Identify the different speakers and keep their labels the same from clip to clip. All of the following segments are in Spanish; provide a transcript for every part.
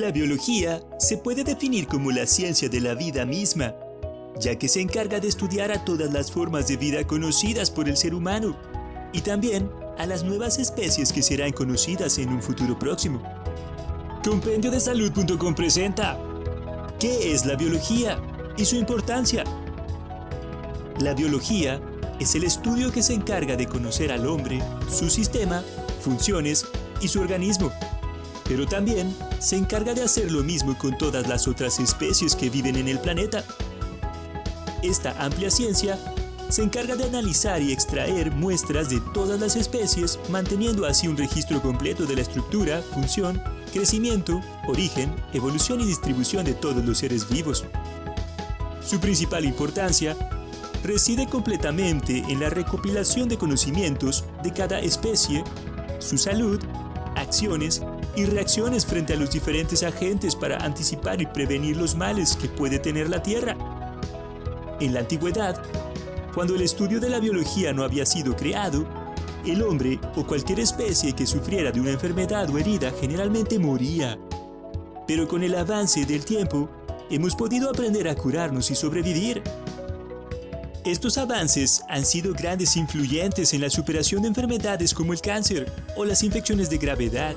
Speaker 1: La biología se puede definir como la ciencia de la vida misma, ya que se encarga de estudiar a todas las formas de vida conocidas por el ser humano y también a las nuevas especies que serán conocidas en un futuro próximo. Compendio de Salud.com presenta ¿qué es la biología y su importancia? La biología es el estudio que se encarga de conocer al hombre, su sistema, funciones y su organismo. Pero también se encarga de hacer lo mismo con todas las otras especies que viven en el planeta. Esta amplia ciencia se encarga de analizar y extraer muestras de todas las especies, manteniendo así un registro completo de la estructura, función, crecimiento, origen, evolución y distribución de todos los seres vivos. Su principal importancia reside completamente en la recopilación de conocimientos de cada especie, su salud, acciones y reacciones frente a los diferentes agentes para anticipar y prevenir los males que puede tener la Tierra. En la antigüedad, cuando el estudio de la biología no había sido creado, el hombre o cualquier especie que sufriera de una enfermedad o herida generalmente moría. Pero con el avance del tiempo, hemos podido aprender a curarnos y sobrevivir. Estos avances han sido grandes influyentes en la superación de enfermedades como el cáncer o las infecciones de gravedad.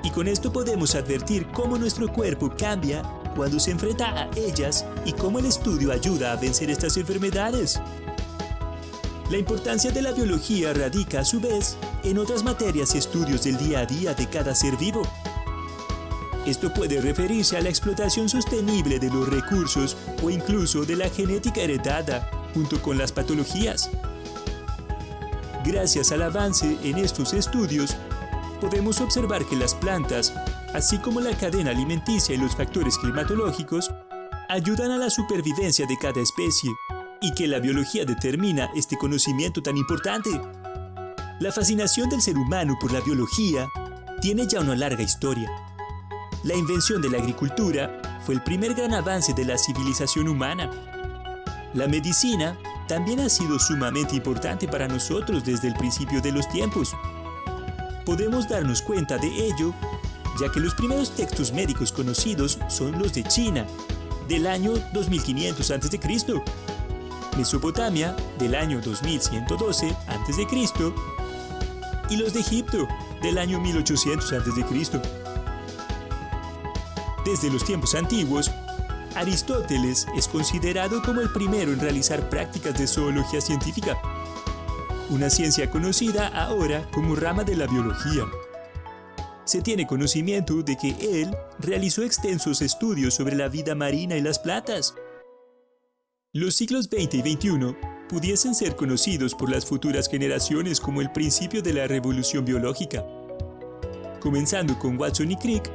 Speaker 1: Y con esto podemos advertir cómo nuestro cuerpo cambia cuando se enfrenta a ellas y cómo el estudio ayuda a vencer estas enfermedades. La importancia de la biología radica a su vez en otras materias y estudios del día a día de cada ser vivo. Esto puede referirse a la explotación sostenible de los recursos o incluso de la genética heredada, junto con las patologías. Gracias al avance en estos estudios, podemos observar que las plantas, así como la cadena alimenticia y los factores climatológicos, ayudan a la supervivencia de cada especie, y que la biología determina este conocimiento tan importante. La fascinación del ser humano por la biología tiene ya una larga historia. La invención de la agricultura fue el primer gran avance de la civilización humana. La medicina también ha sido sumamente importante para nosotros desde el principio de los tiempos. Podemos darnos cuenta de ello, ya que los primeros textos médicos conocidos son los de China, del año 2500 a.C., Mesopotamia, del año 2112 a.C., y los de Egipto, del año 1800 a.C. Desde los tiempos antiguos, Aristóteles es considerado como el primero en realizar prácticas de zoología científica, una ciencia conocida ahora como rama de la biología. Se tiene conocimiento de que él realizó extensos estudios sobre la vida marina y las plantas. Los siglos XX y XXI pudiesen ser conocidos por las futuras generaciones como el principio de la revolución biológica, comenzando con Watson y Crick,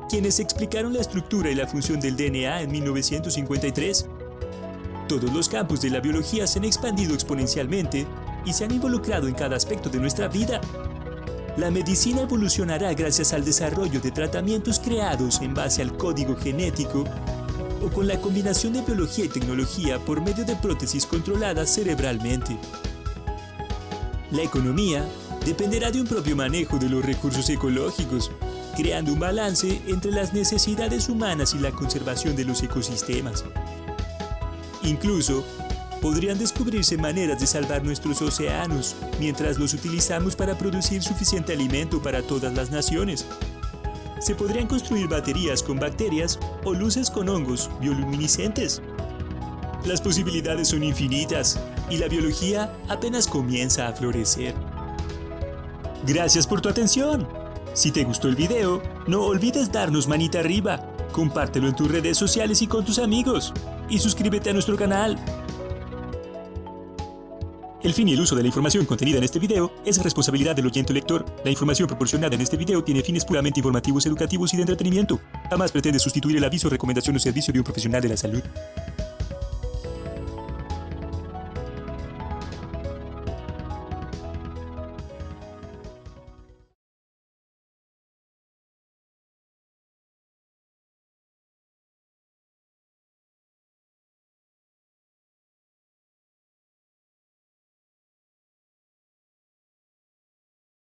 Speaker 1: quienes explicaron la estructura y la función del DNA en 1953. Todos los campos de la biología se han expandido exponencialmente y se han involucrado en cada aspecto de nuestra vida. La medicina evolucionará gracias al desarrollo de tratamientos creados en base al código genético o con la combinación de biología y tecnología por medio de prótesis controladas cerebralmente. La economía dependerá de un propio manejo de los recursos ecológicos, creando un balance entre las necesidades humanas y la conservación de los ecosistemas. Incluso, podrían descubrirse maneras de salvar nuestros océanos mientras los utilizamos para producir suficiente alimento para todas las naciones. Se podrían construir baterías con bacterias o luces con hongos bioluminiscentes. Las posibilidades son infinitas y la biología apenas comienza a florecer. Gracias por tu atención. Si te gustó el video, no olvides darnos manita arriba, compártelo en tus redes sociales y con tus amigos, y suscríbete a nuestro canal. El fin y el uso de la información contenida en este video es responsabilidad del oyente o lector. La información proporcionada en este video tiene fines puramente informativos, educativos y de entretenimiento. Jamás pretende sustituir el aviso, recomendación o servicio de un profesional de la salud.